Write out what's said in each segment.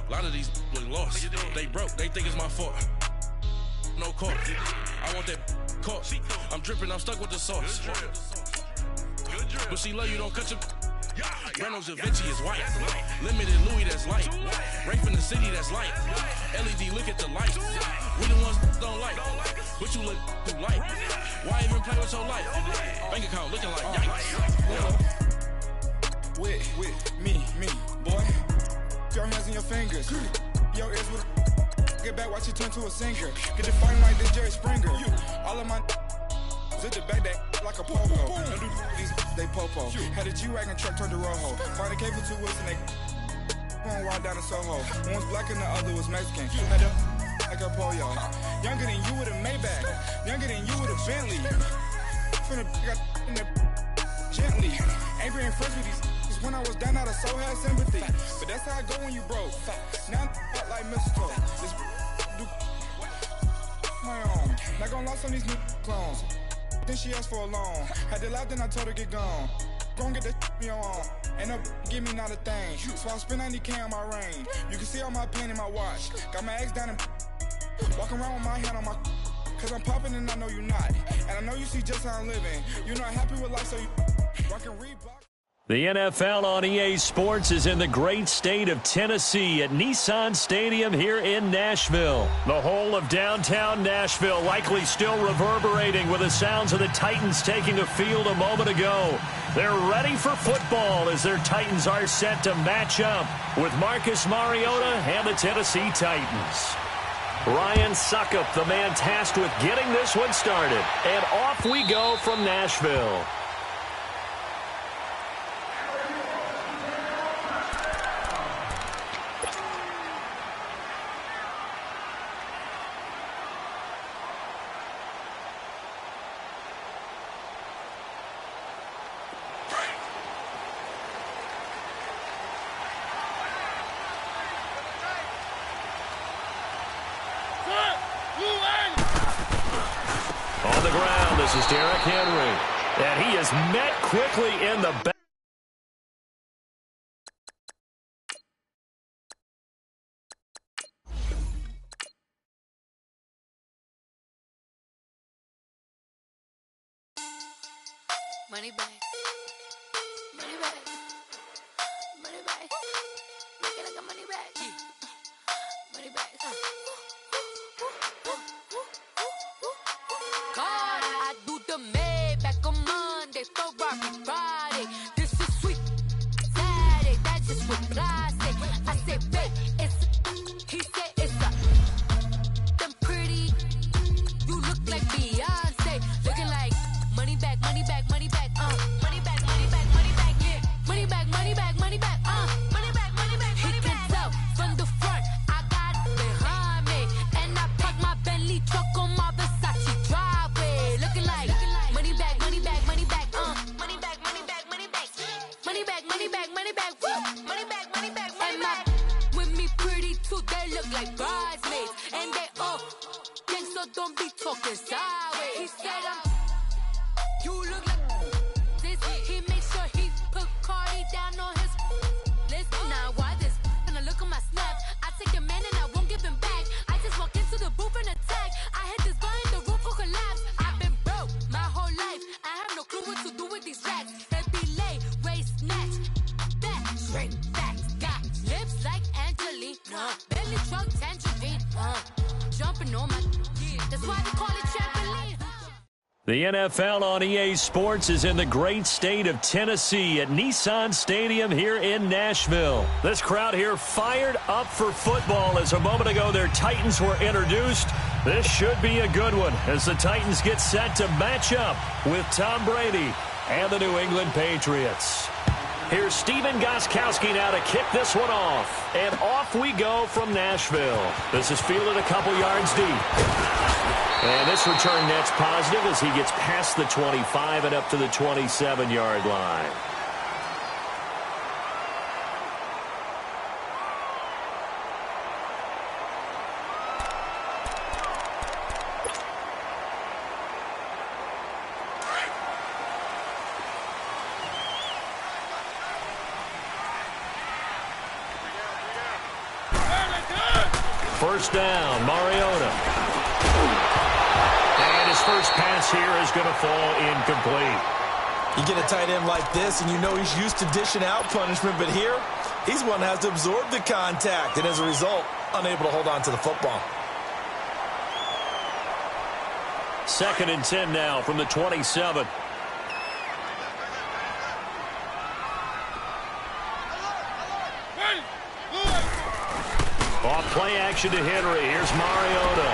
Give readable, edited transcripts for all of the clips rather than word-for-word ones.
A lot of these look lost. They broke, they think it's my fault. No call. I want that caught. I'm dripping, I'm stuck with the sauce. But she love you, don't cut your. Reynolds Da Vinci is white. Limited Louis, that's light. Rape in the city, that's light. LED, look at the light. We the ones don't like. But you look too light. Why even play with your life? Bank account looking like yikes. With me, boy. Your hands and your fingers. Your ears with get back, watch you turn to a singer. Get the fighting like this Jerry Springer. All of my zip the back that like a popo. Don't do these, they popo. Had a G-Wagon truck turned to Rojo. Find a cable 2 wheels and they going wild down in Soho. One was black and the other was Mexican. Had a like a pollo. Younger than you with a Maybach. Younger than you with a Bentley. From the got in the gently. Ain't been friends with these. Cause when I was down, I so had sympathy. But that's how I go when you broke. Now I'm like mistletoe. This do my own. Not gonna lost on these new clones. Then she asked for a loan. Had to laugh, then I told her get gone. Gon' get that me on. Ain't no give me not a thing. So I spend 90K on my ring. You can see all my pain in my watch. Got my ex down and walking around with my hand on my. Cause I'm popping and I know you not. And I know you see just how I'm living. You're not happy with life, so you rockin' Reebok. The NFL on EA Sports is in the great state of Tennessee at Nissan Stadium here in Nashville. The whole of downtown Nashville likely still reverberating with the sounds of the Titans taking the field a moment ago. They're ready for football as their Titans are set to match up with Marcus Mariota and the Tennessee Titans. Ryan Suckup, the man tasked with getting this one started. And off we go from Nashville. On the ground, this is Derrick Henry. And he is met quickly in the back. Money back. Money back. Money back. Make it like a money back. Money back. God, I do the Maybach on Monday, Ferrari Friday. This is sweet Saturday, that's just what I say. I say, babe, it's, he said it's a, them pretty, you look like Beyonce, looking like money back, money back, money back, money back, money back, money back, yeah, money back, money back, money back, money back, money back, he can tell from the front, I got it behind me, and I parked my Bentley truck on my Versace driveway, looking like money back, money back, money back, money back, money back, money back, money back, money back, money back, money back, money back, money back, with me pretty too, they look like bridesmaids, and they all gang, so don't be talking sideways. He said you look like this. He made sure he put Cardi down on his list. Now why this? And I look at my snap. I take a man and I won't give him back. I just walk into the booth and attack. I hit this guy in the roof will collapse. I've been broke my whole life. I have no clue what to do with these racks. That belay, waist snatch, back, straight back. Got lips like Angelina, belly truck tangerine. Jumping on my, that's why they call it trampoline. The NFL on EA Sports is in the great state of Tennessee at Nissan Stadium here in Nashville. This crowd here fired up for football as a moment ago their Titans were introduced. This should be a good one as the Titans get set to match up with Tom Brady and the New England Patriots. Here's Steven Gostkowski now to kick this one off. And off we go from Nashville. This is fielded a couple yards deep. And this return net's positive as he gets past the 25 and up to the 27-yard line. First down, Mariota. And his first pass here is going to fall incomplete. You get a tight end like this, and you know he's used to dishing out punishment, but here, he's one that has to absorb the contact, and as a result, unable to hold on to the football. 2nd and 10 now from the 27. Off play action to Henry. Here's Mariota.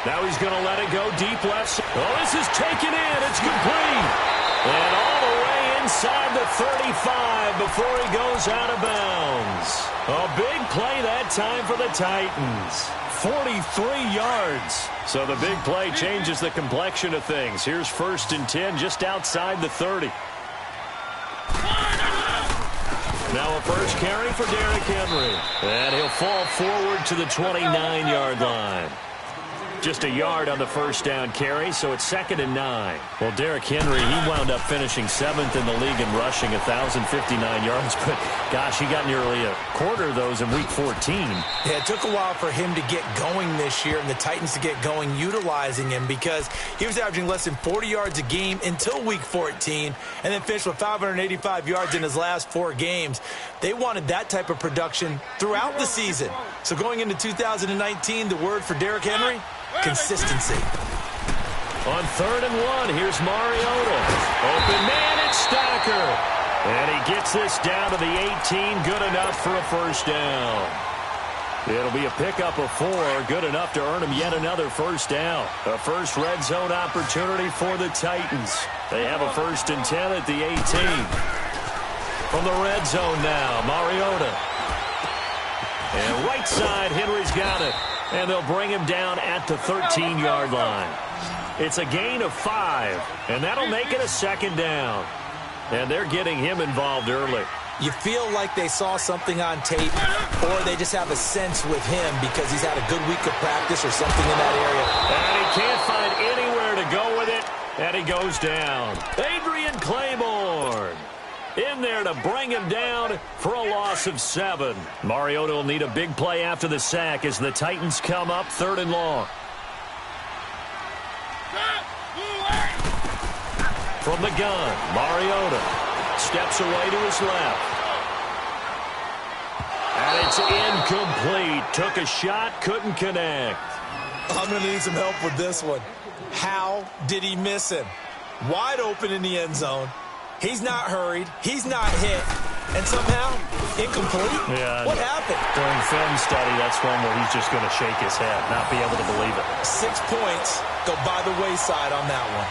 Now he's going to let it go deep left. Oh, this is taken in. It's complete. And all the way inside the 35 before he goes out of bounds. A big play that time for the Titans. 43 yards. So the big play changes the complexion of things. Here's 1st and 10 just outside the 30. Now a first carry for Derrick Henry. And he'll fall forward to the 29-yard line. Just a yard on the first down carry, so it's 2nd and 9. Well, Derrick Henry, he wound up finishing 7th in the league in rushing, 1,059 yards. But, gosh, he got nearly a quarter of those in Week 14. Yeah, it took a while for him to get going this year and the Titans to get going utilizing him because he was averaging less than 40 yards a game until Week 14 and then finished with 585 yards in his last 4 games. They wanted that type of production throughout the season. So going into 2019, the word for Derrick Henry? Consistency. On 3rd and 1, here's Mariota. Open man, it's Stacker. And he gets this down to the 18. Good enough for a first down. It'll be a pickup of 4. Good enough to earn him yet another first down. A first red zone opportunity for the Titans. They have a 1st and 10 at the 18. From the red zone now, Mariota. And right side, Henry's got it. And they'll bring him down at the 13-yard line. It's a gain of 5, and that'll make it a 2nd down. And they're getting him involved early. You feel like they saw something on tape, or they just have a sense with him because he's had a good week of practice or something in that area. And he can't find anywhere to go with it, and he goes down. Adrian Claiborne in there to bring him down for a loss of 7. Mariota will need a big play after the sack as the Titans come up 3rd and long. From the gun, Mariota steps away to his left. And it's incomplete. Took a shot, couldn't connect. I'm going to need some help with this one. How did he miss him? Wide open in the end zone. He's not hurried. He's not hit. And somehow, incomplete? Yeah. What happened? During film study, that's one where he's just going to shake his head, not be able to believe it. 6 points go by the wayside on that one.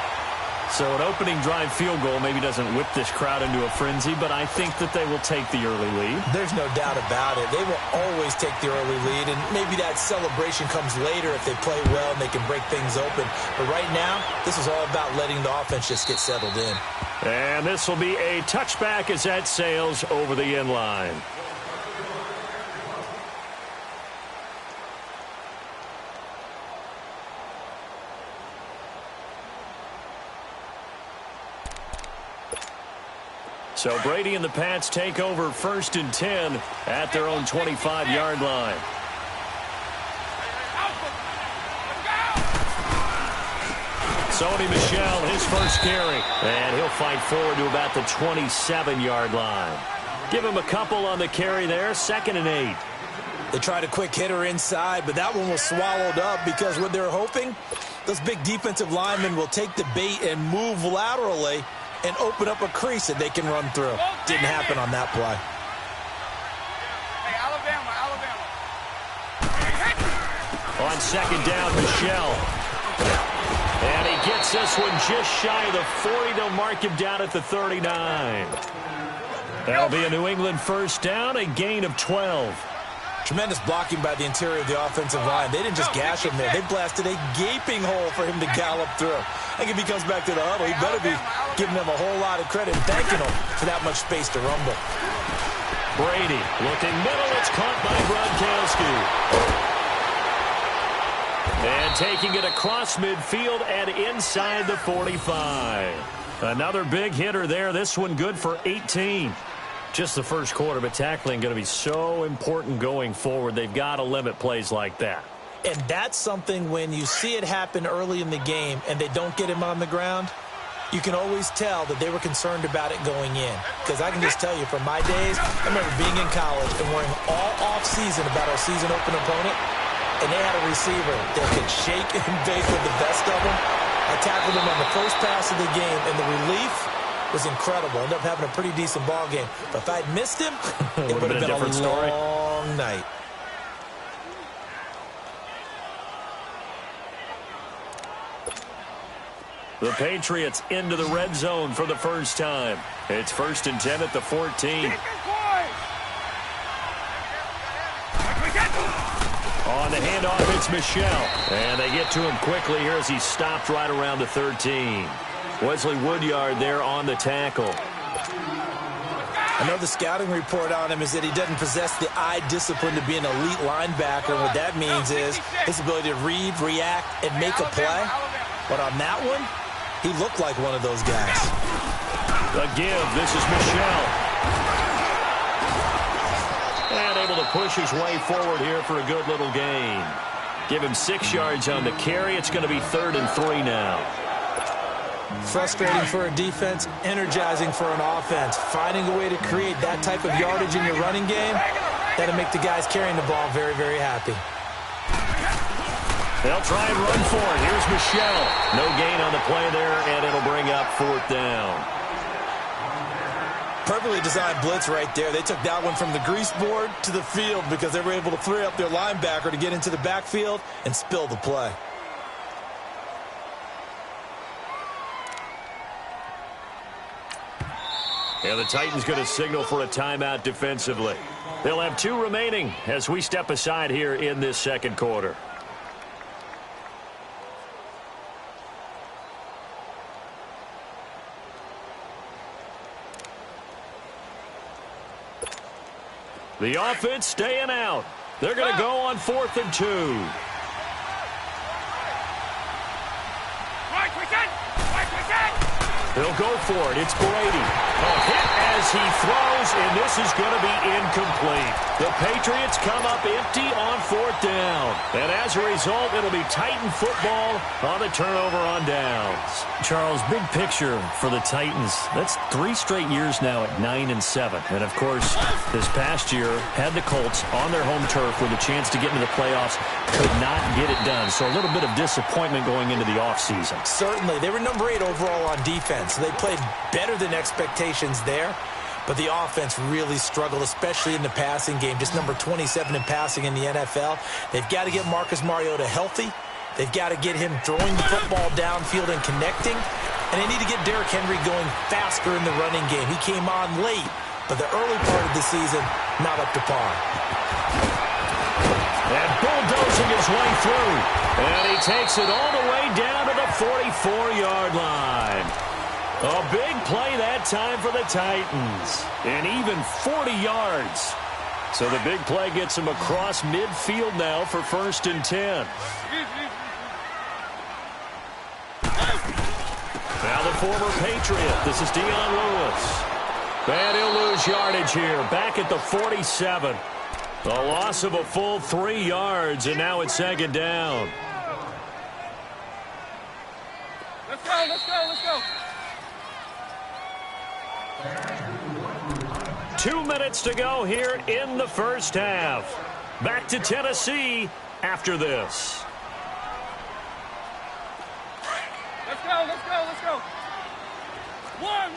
So an opening drive field goal maybe doesn't whip this crowd into a frenzy, but I think that they will take the early lead. There's no doubt about it. They will always take the early lead, and maybe that celebration comes later if they play well and they can break things open. But right now, this is all about letting the offense just get settled in. And this will be a touchback as that sails over the end line. So Brady and the Pats take over 1st and 10 at their own 25-yard line. Sony Michel, his first carry. And he'll fight forward to about the 27-yard line. Give him a couple on the carry there, 2nd and 8. They tried a quick hitter inside, but that one was swallowed up because what they're hoping, those big defensive linemen will take the bait and move laterally and open up a crease that they can run through. Didn't happen on that play. Hey, Alabama. On 2nd down, Michel. And he gets this one just shy of the 40. They'll mark him down at the 39. That'll be a New England first down, a gain of 12. Tremendous blocking by the interior of the offensive line. They didn't just gash him there. They blasted a gaping hole for him to gallop through. I think if he comes back to the huddle, he better be giving them a whole lot of credit and thanking them for that much space to rumble. Brady looking middle. It's caught by Gronkowski. And taking it across midfield and inside the 45. Another big hitter there. This one good for 18. just the first quarter, but tackling going to be so important going forward. They've got to limit plays like that. And that's something when you see it happen early in the game and they don't get him on the ground, you can always tell that they were concerned about it going in. Because I can just tell you, from my days, I remember being in college and worrying all off-season about our season-open opponent, and they had a receiver that could shake and bake with the best of them. I tackled him on the first pass of the game, and the relief was incredible. Ended up having a pretty decent ball game. But if I'd missed him, it would have been a long night. The Patriots into the red zone for the first time. It's 1st and 10 at the 14. On the handoff, it's Michel. And they get to him quickly here as he stopped right around the 13. Wesley Woodyard there on the tackle. I know the scouting report on him is that he doesn't possess the eye discipline to be an elite linebacker. And what that means is his ability to read, react, and make a play. But on that one, he looked like one of those guys. The give. This is Michel. And able to push his way forward here for a good little gain. Give him 6 yards on the carry. It's going to be 3rd and 3 now. Frustrating for a defense, energizing for an offense. Finding a way to create that type of yardage in your running game, that'll make the guys carrying the ball very, very happy. They'll try and run for it. Here's Michel. No gain on the play there, and it'll bring up 4th down. Perfectly designed blitz right there. They took that one from the grease board to the field because they were able to free up their linebacker to get into the backfield and spill the play. And the Titans going to signal for a timeout defensively. They'll have 2 remaining as we step aside here in this second quarter. The offense staying out. They're going to go on 4th and 2. He'll go for it. It's Brady. A hit as he throws, and this is going to be incomplete. The Patriots come up empty on 4th down. And as a result, it'll be Titan football on the turnover on downs. Charles, big picture for the Titans. That's 3 straight years now at 9-7. And, of course, this past year had the Colts on their home turf with a chance to get into the playoffs. Could not get it done. So a little bit of disappointment going into the offseason. Certainly. They were number 8 overall on defense. So they played better than expectations there. But the offense really struggled, especially in the passing game. Just number 27 in passing in the NFL. They've got to get Marcus Mariota healthy. They've got to get him throwing the football downfield and connecting. And they need to get Derrick Henry going faster in the running game. He came on late, but the early part of the season, not up to par. And bulldozing his way through. And he takes it all the way down to the 44-yard line. A big play that time for the Titans. And even 40 yards. So the big play gets him across midfield now for 1st and 10. Now the former Patriot. This is Dion Lewis. And he'll lose yardage here. Back at the 47. A loss of a full 3 yards, and now it's 2nd down. Let's go, let's go, let's go. 2 minutes to go here in the first half. Back to Tennessee after this. Let's go, let's go, let's go. One.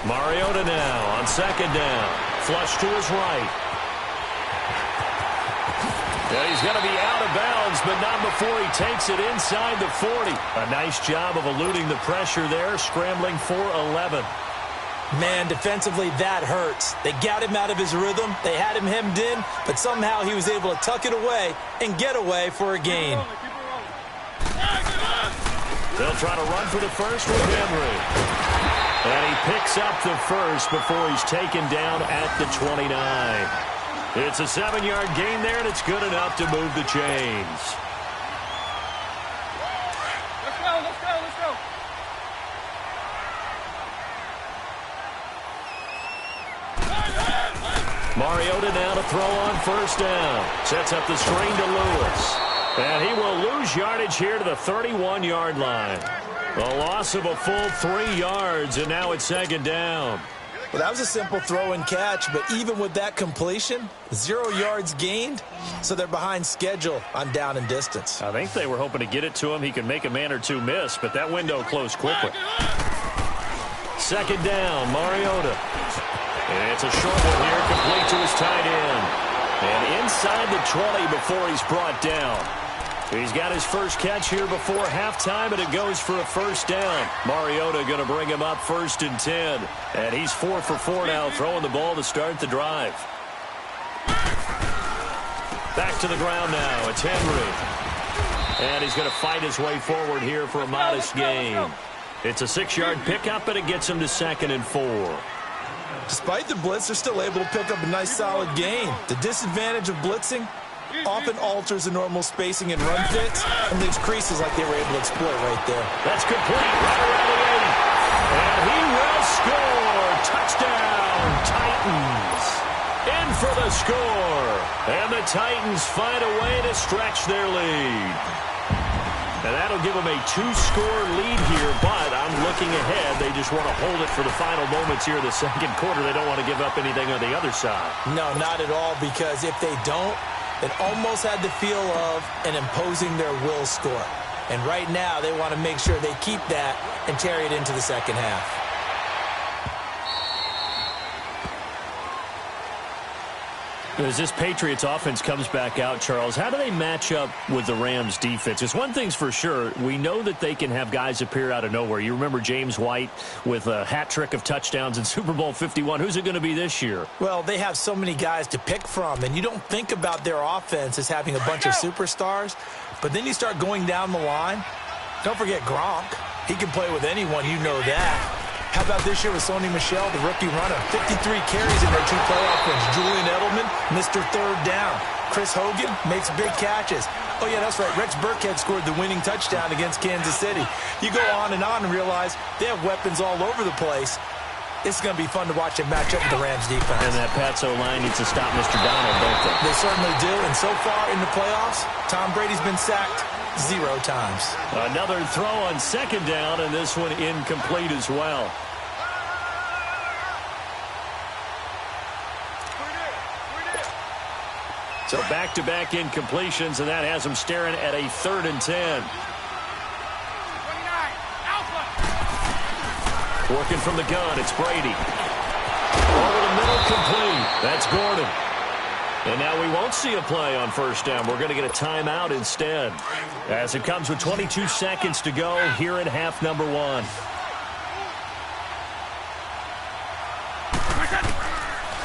Mariota now on 2nd down. Flush to his right. And he's going to be out of bounds, but not before he takes it inside the 40. A nice job of eluding the pressure there, scrambling for 11. Man, defensively, that hurts. They got him out of his rhythm. They had him hemmed in, but somehow he was able to tuck it away and get away for a gain. They'll try to run for the first with Henry. And he picks up the first before he's taken down at the 29. It's a 7-yard gain there, and it's good enough to move the chains. Let's go, let's go, let's go. Mariota now to throw on first down. Sets up the screen to Lewis. And he will lose yardage here to the 31-yard line. A loss of a full 3 yards, and now it's second down. Well, that was a simple throw and catch, but even with that completion, 0 yards gained, so they're behind schedule on down and distance. I think they were hoping to get it to him. He could make a man or two miss, but that window closed quickly. Second down, Mariota. And it's a short one here, complete to his tight end. And inside the 20 before he's brought down. He's got his first catch here before halftime, and it goes for a first down. Mariota going to bring him up 1st and 10. And he's 4 for 4 now, throwing the ball to start the drive. Back to the ground now. It's Henry. And he's going to fight his way forward here for a modest gain. It's a 6-yard pickup, and it gets him to 2nd and 4. Despite the blitz, they're still able to pick up a nice solid gain. The disadvantage of blitzing often alters the normal spacing and run fits and leaves creases like they were able to exploit right there. That's complete right around the 80. And he will score. Touchdown, Titans. In for the score. And the Titans find a way to stretch their lead. And that'll give them a 2-score lead here, but I'm looking ahead. They just want to hold it for the final moments here in the second quarter. They don't want to give up anything on the other side. No, not at all, because if they don't, it almost had the feel of an imposing their will score. And right now, they want to make sure they keep that and carry it into the second half. As this Patriots offense comes back out, Charles, how do they match up with the Rams defense? Because one thing's for sure, we know that they can have guys appear out of nowhere. You remember James White with a hat trick of touchdowns in Super Bowl 51. Who's it going to be this year? Well, they have so many guys to pick from, and you don't think about their offense as having a bunch of superstars, but then you start going down the line. Don't forget Gronk. He can play with anyone, you know that. How about this year with Sony Michel, the rookie runner? 53 carries in their 2 playoff wins. Julian Edelman, Mr. Third Down. Chris Hogan makes big catches. Oh, yeah, that's right. Rex Burkhead scored the winning touchdown against Kansas City. You go on and realize they have weapons all over the place. It's going to be fun to watch them match up with the Rams defense. And that Pats O-line needs to stop Mr. Donald, don't they? They certainly do. And so far in the playoffs, Tom Brady's been sacked 0 times. Another throw on second down, and this one incomplete as well. So back-to-back incompletions, and that has them staring at a 3rd and 10. Working from the gun, it's Brady. Over the middle, complete. That's Gordon. And now we won't see a play on first down. We're going to get a timeout instead, as it comes with 22 seconds to go here in half number 1.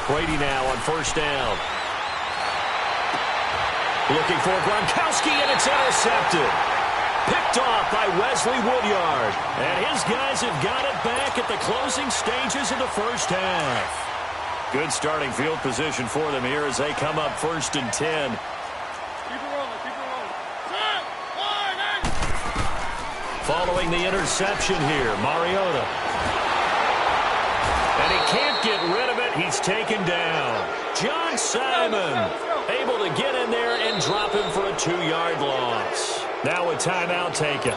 Brady now on first down. Looking for Gronkowski, and it's intercepted. Picked off by Wesley Woodyard. And his guys have got it back at the closing stages of the first half. Good starting field position for them here as they come up 1st and 10. Keep it rolling, keep it rolling. Following the interception here, Mariota. And he can't get rid of it. He's taken down. John Simon able to get in there and drop him for a 2-yard loss. Now a timeout taken.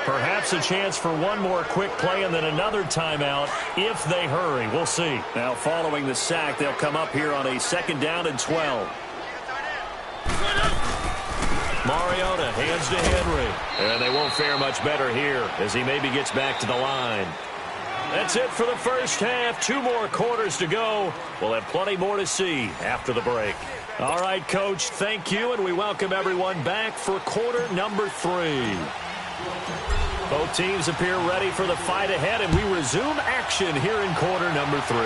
Perhaps a chance for one more quick play and then another timeout if they hurry. We'll see. Now following the sack, they'll come up here on a 2nd down and 12. Mariota hands to Henry. And they won't fare much better here as he maybe gets back to the line. That's it for the first half. 2 more quarters to go. We'll have plenty more to see after the break. All right, Coach, thank you, and we welcome everyone back for quarter number 3. Both teams appear ready for the fight ahead, and we resume action here in quarter number 3.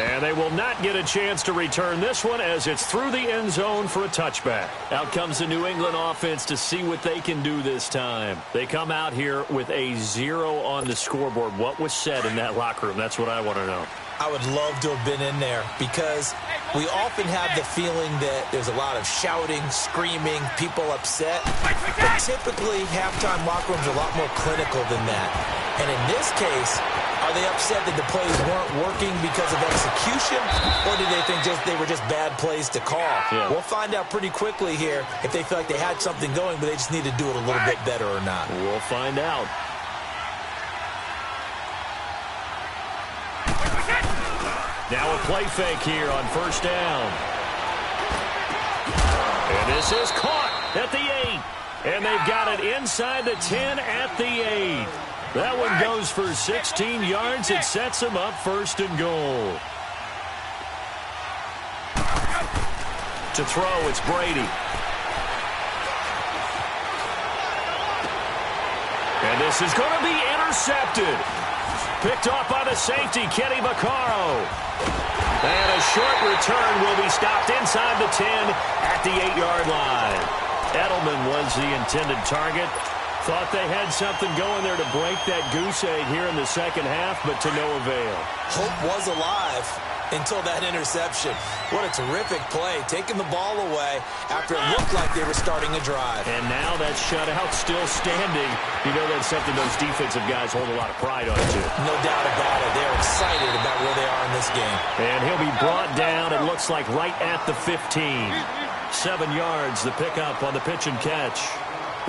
And they will not get a chance to return this one as it's through the end zone for a touchback. Out comes the New England offense to see what they can do this time. They come out here with a 0 on the scoreboard. What was said in that locker room? That's what I want to know. I would love to have been in there because we often have the feeling that there's a lot of shouting, screaming, people upset. But typically, halftime locker rooms are a lot more clinical than that. And in this case, Are they upset that the plays weren't working because of execution, or do they think they were just bad plays to call? Yeah. We'll find out pretty quickly here if they feel like they had something going, but they just need to do it a little bit better or not. We'll find out. Now a play fake here on first down. And this is caught at the 8. And they've got it inside the 10 at the 8. That one goes for 16 yards. It sets them up first and goal. To throw, it's Brady. And this is going to be intercepted. Picked off by the safety, Kenny Vaccaro. And a short return will be stopped inside the 10 at the 8-yard line. Edelman was the intended target. Thought they had something going there to break that goose egg here in the second half, but to no avail. Hope was alive until that interception. What a terrific play, taking the ball away after it looked like they were starting a drive. And now that shutout still standing. You know that's something those defensive guys hold a lot of pride on, too. No doubt about it. They're excited about where they are in this game. And he'll be brought down, it looks like, right at the 15. 7 yards, the pickup on the pitch and catch.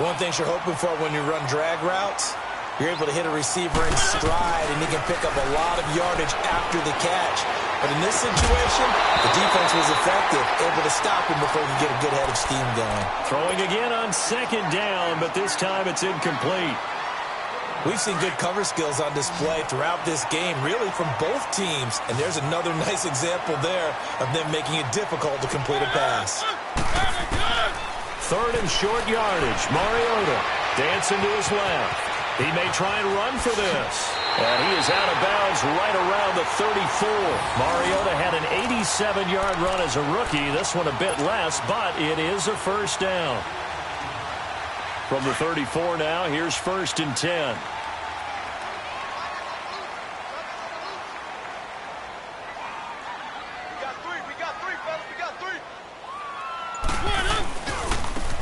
One thing you're hoping for when you run drag routes, you're able to hit a receiver in stride, and he can pick up a lot of yardage after the catch. But in this situation, the defense was effective, able to stop him before he could get a good head of steam going. Throwing again on second down, but this time it's incomplete. We've seen good cover skills on display throughout this game, really from both teams. And there's another nice example there of them making it difficult to complete a pass. Third and short yardage. Mariota dancing to his left. He may try and run for this. And he is out of bounds right around the 34. Mariota had an 87-yard run as a rookie. This one a bit less, but it is a first down. From the 34 now, here's first and 10.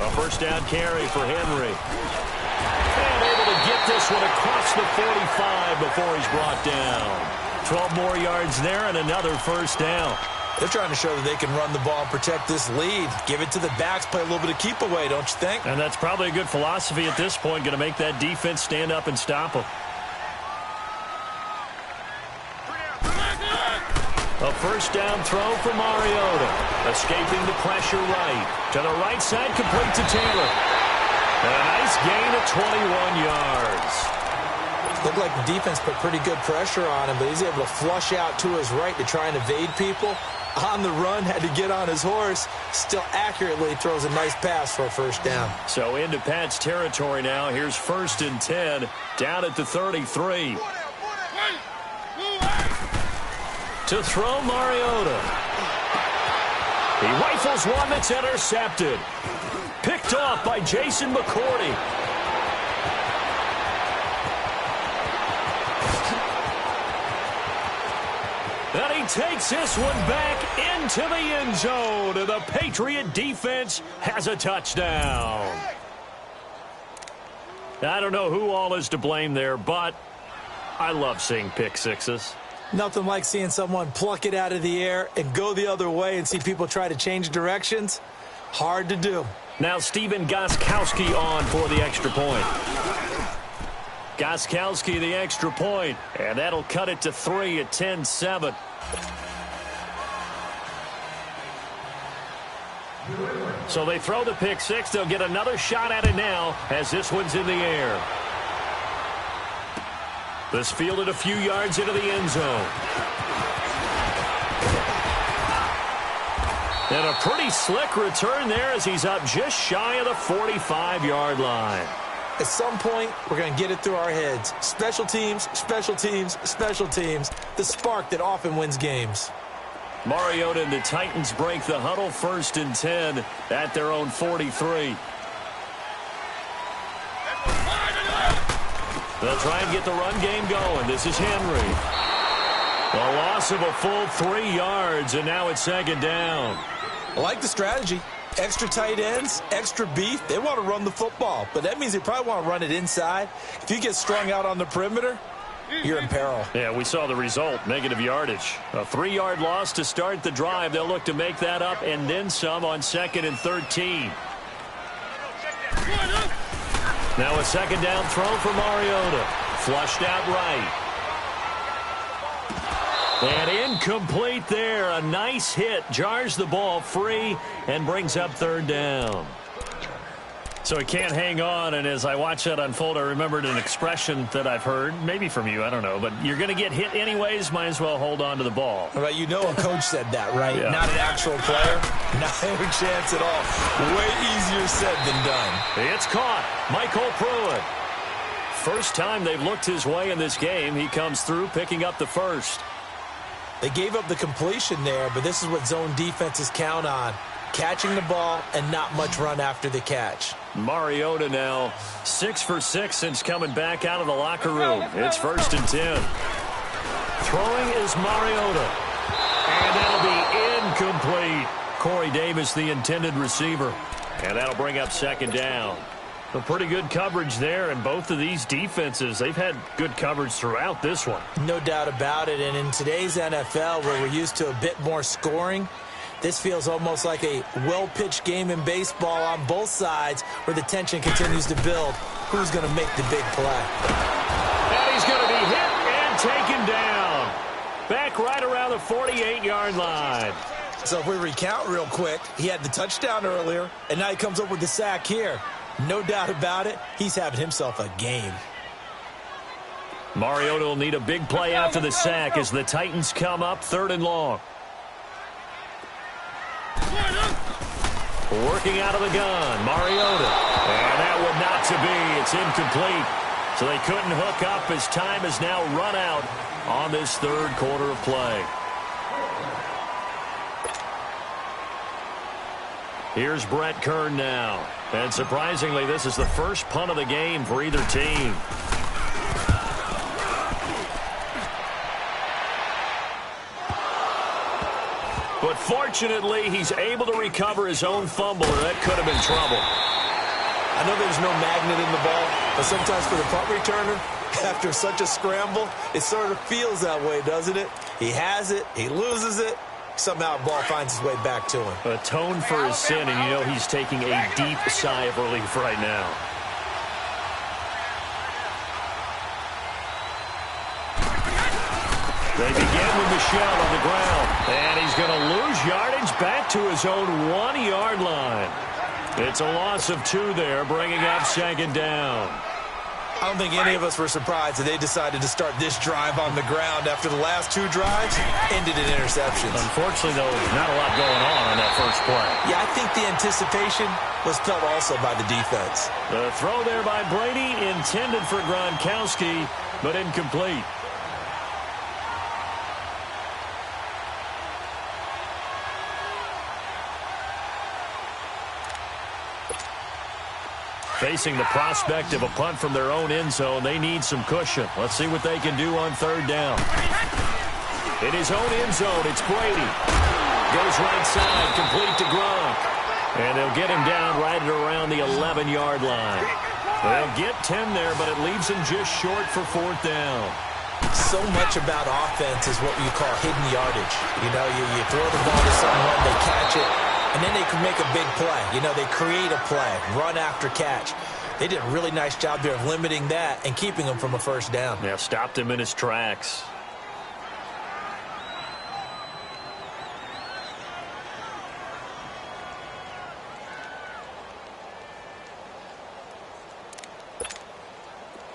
A first down carry for Henry. And able to get this one across the 45 before he's brought down. 12 more yards there and another first down. They're trying to show that they can run the ball and protect this lead. Give it to the backs, play a little bit of keep away, don't you think? And that's probably a good philosophy at this point, going to make that defense stand up and stop them. A first down throw for Mariota. Escaping the pressure right. To the right side, complete to Taylor. And a nice gain of 21 yards. Looked like the defense put pretty good pressure on him, but he's able to flush out to his right to try and evade people. On the run, had to get on his horse. Still accurately throws a nice pass for a first down. So into Pat's territory now. Here's first and 10. Down at the 33. To throw Mariota. He rifles one that's intercepted. Picked off by Jason McCourty. And he takes this one back into the end zone. And the Patriot defense has a touchdown. I don't know who all is to blame there, but I love seeing pick sixes. Nothing like seeing someone pluck it out of the air and go the other way and see people try to change directions. Hard to do. Now Stephen Gostkowski on for the extra point. Gostkowski the extra point, and that'll cut it to 3 at 10-7. So they throw the pick six. They'll get another shot at it now as this one's in the air. This fielded a few yards into the end zone. And a pretty slick return there as he's up just shy of the 45-yard line. At some point, we're going to get it through our heads. Special teams, special teams, special teams. The spark that often wins games. Mariota and the Titans break the huddle, first and 10 at their own 43. They'll try and get the run game going. This is Henry. A loss of a full 3 yards, and now it's second down. I like the strategy. Extra tight ends, extra beef. They want to run the football, but that means they probably want to run it inside. If you get strung out on the perimeter, you're in peril. Yeah, we saw the result, negative yardage. A 3-yard loss to start the drive. They'll look to make that up and then some on 2nd and 13. Now a second down throw for Mariota. Flushed out right. And incomplete there. A nice hit. Jars the ball free and brings up 3rd down. So he can't hang on, and as I watch that unfold, I remembered an expression that I've heard, maybe from you, I don't know, but you're going to get hit anyways, might as well hold on to the ball. Right, you know a coach said that, right? Yeah. Not an actual player. Not a chance at all. Way easier said than done. It's caught. Michael Pruitt. First time they've looked his way in this game. He comes through, picking up the first. They gave up the completion there, but this is what zone defenses count on. Catching the ball and not much run after the catch. Mariota now 6 for 6 since coming back out of the locker room. It's 1st and 10. Throwing is Mariota. And that'll be incomplete. Corey Davis, the intended receiver. And that'll bring up 2nd down. A pretty good coverage there, and both of these defenses, they've had good coverage throughout this one. No doubt about it, and in today's NFL, where we're used to a bit more scoring, this feels almost like a well-pitched game in baseball on both sides where the tension continues to build. Who's going to make the big play? And he's going to be hit and taken down. Back right around the 48-yard line. So if we recount real quick, he had the touchdown earlier, and now he comes up with the sack here. No doubt about it, he's having himself a game. Mariota will need a big play after the sack as the Titans come up 3rd and long. Working out of the gun, Mariota. And that one not to be. It's incomplete. So they couldn't hook up as time has now run out on this 3rd quarter of play. Here's Brett Kern now. And surprisingly, this is the first punt of the game for either team. But fortunately, he's able to recover his own fumble, or that could have been trouble. I know there's no magnet in the ball, but sometimes for the punt returner, after such a scramble, it sort of feels that way, doesn't it? He has it, he loses it, somehow the ball finds its way back to him. Atone for his sin, and you know he's taking a deep sigh of relief right now. They begin with Michel on the ground, and he's going to lose yardage back to his own 1-yard line. It's a loss of 2 there, bringing up 2nd down. I don't think any of us were surprised that they decided to start this drive on the ground after the last 2 drives ended in interceptions. Unfortunately, though, not a lot going on that first play. Yeah, I think the anticipation was felt also by the defense. The throw there by Brady intended for Gronkowski, but incomplete. Facing the prospect of a punt from their own end zone, they need some cushion. Let's see what they can do on 3rd down. In his own end zone, it's Brady. Goes right side, complete to Gronk. And they'll get him down right at around the 11-yard line. They'll get 10 there, but it leaves him just short for 4th down. So much about offense is what you call hidden yardage. You know, you throw the ball to someone, they catch it, and then they can make a big play. You know, they create a play, run after catch. They did a really nice job there of limiting that and keeping him from a 1st down. Yeah, stopped him in his tracks.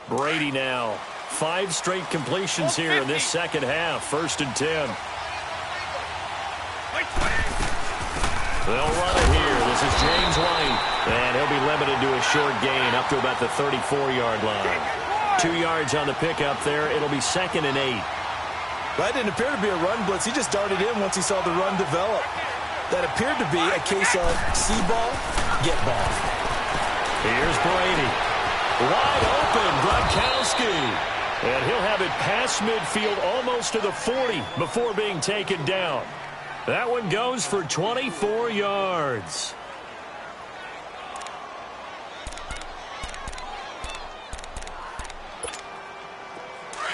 Brady now. 5 straight completions here in this second half. 1st and 10. They'll run it here. This is James White. And he'll be limited to a short gain up to about the 34-yard line. 2 yards on the pickup there. It'll be 2nd and 8. That didn't appear to be a run blitz. He just darted in once he saw the run develop. That appeared to be a case of see ball, get ball. Here's Brady. Wide open, Gronkowski. And he'll have it past midfield almost to the 40 before being taken down. That one goes for 24 yards.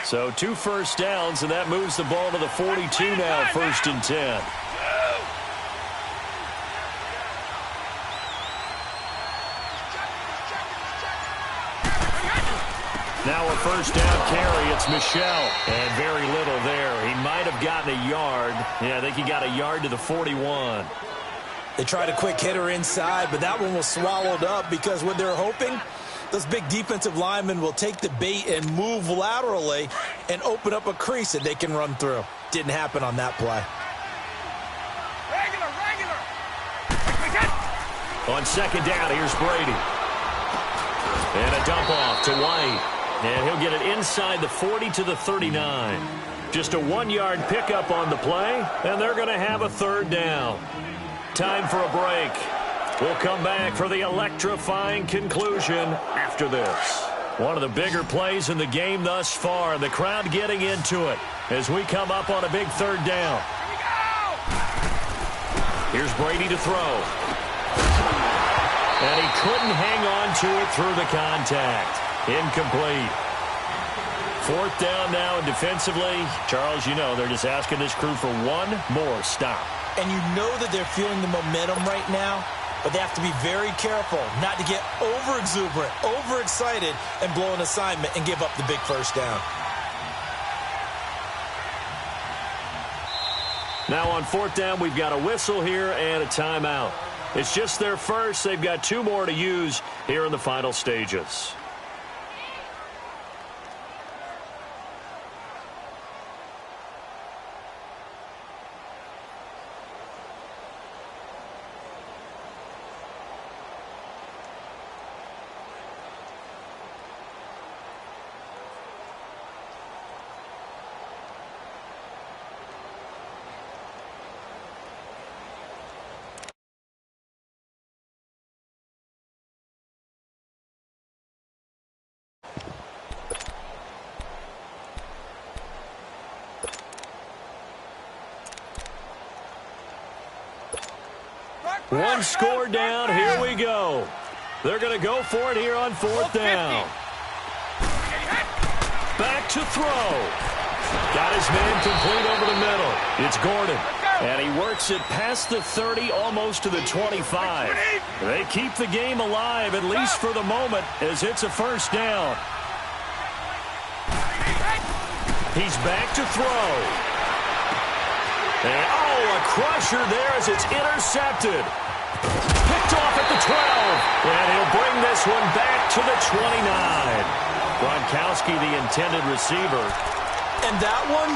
So 2 first downs, and that moves the ball to the 42 now, 1st and 10. Now a first down carry. It's Michel. And very little there. He might have gotten a yard. Yeah, I think he got a yard to the 41. They tried a quick hitter inside, but that one was swallowed up because what they're hoping, those big defensive linemen will take the bait and move laterally and open up a crease that they can run through. Didn't happen on that play. On 2nd down, here's Brady. And a dump off to White. And he'll get it inside the 40 to the 39. Just a 1-yard pickup on the play, and they're going to have a 3rd down. Time for a break. We'll come back for the electrifying conclusion after this. One of the bigger plays in the game thus far. The crowd getting into it as we come up on a big 3rd down. Here's Brady to throw. And he couldn't hang on to it through the contact. Incomplete. 4th down now, and defensively, Charles, you know, they're just asking this crew for one more stop. And you know that they're feeling the momentum right now, but they have to be very careful not to get over-exuberant, overexcited, and blow an assignment and give up the big 1st down. Now on 4th down, we've got a whistle here and a timeout. It's just their first. They've got 2 more to use here in the final stages. One score down. Here we go. They're going to go for it here on 4th down. Back to throw. Got his man complete over the middle. It's Gordon. And he works it past the 30, almost to the 25. They keep the game alive, at least for the moment, as it's a 1st down. He's back to throw. And, a crusher there as it's intercepted. Picked off at the 12. And he'll bring this one back to the 29. Gronkowski, the intended receiver. And that one,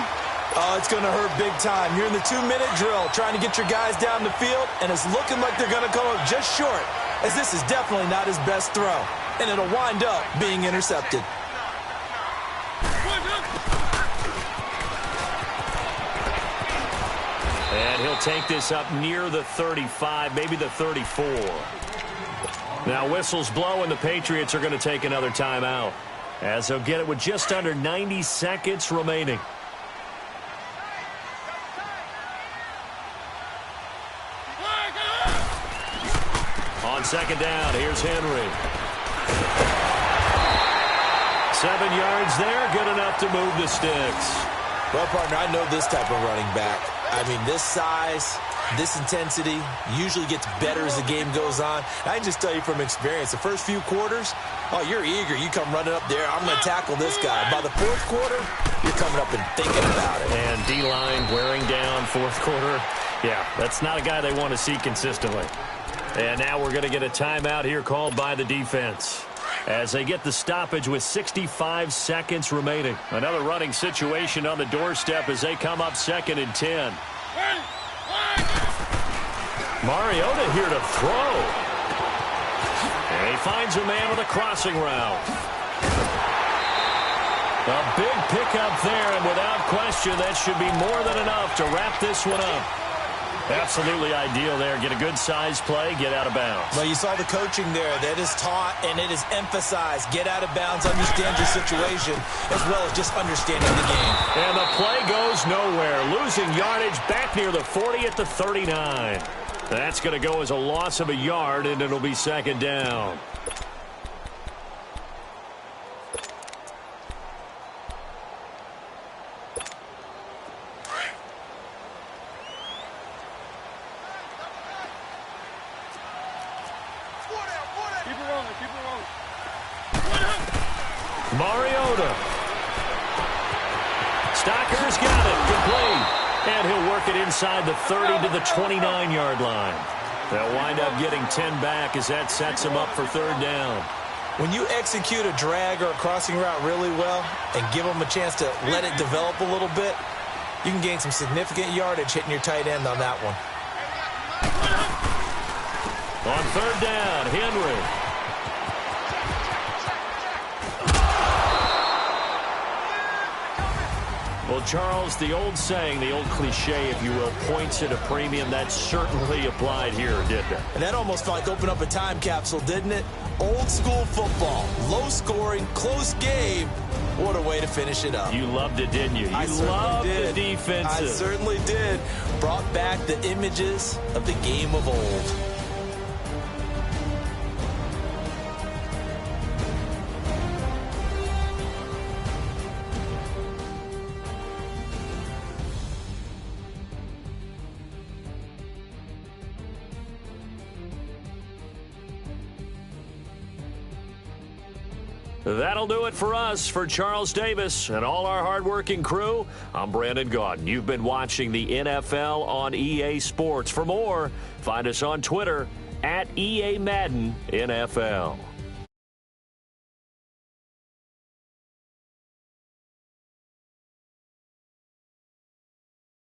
it's going to hurt big time. You're in the 2-minute drill trying to get your guys down the field, and it's looking like they're going to come up just short, as this is definitely not his best throw. And it'll wind up being intercepted. And he'll take this up near the 35, maybe the 34. Now whistles blow, and the Patriots are going to take another timeout, as they'll get it with just under 90 seconds remaining. On 2nd down, here's Henry. 7 yards there, good enough to move the sticks. Well, partner, I know this type of running back. I mean, this size, this intensity usually gets better as the game goes on. I can just tell you from experience, the first few quarters, you're eager. You come running up there, I'm going to tackle this guy. By the 4th quarter, you're coming up and thinking about it. And D-line wearing down 4th quarter. Yeah, that's not a guy they want to see consistently. And now we're going to get a timeout here called by the defense, as they get the stoppage with 65 seconds remaining. Another running situation on the doorstep as they come up 2nd and 10. Mariota here to throw. And he finds a man with a crossing route. A big pickup there, and without question, that should be more than enough to wrap this one up. Absolutely ideal there. Get a good-sized play, get out of bounds. Well, you saw the coaching there. That is taught and it is emphasized. Get out of bounds, understand your situation, as well as just understanding the game. And the play goes nowhere. Losing yardage back near the 40 at the 39. That's going to go as a loss of a yard, and it'll be 2nd down. Mariota. Stocker's got it. Complete. And he'll work it inside the 30 to the 29-yard line. They'll wind up getting 10 back as that sets him up for third down. When you execute a drag or a crossing route really well and give them a chance to let it develop a little bit, you can gain some significant yardage hitting your tight end on that one. On third down, Henry. Well, Charles, the old saying, the old cliche, if you will, points at a premium, that certainly applied here, didn't it? And that almost felt like open up a time capsule, didn't it? Old school football, low scoring, close game. What a way to finish it up. You loved it, didn't you? I You loved did. the defensive. I certainly did. Brought back the images of the game of old. That'll do it for us. For Charles Davis and all our hardworking crew, I'm Brandon Gaudin. You've been watching the NFL on EA Sports. For more, find us on Twitter @EA Madden NFL.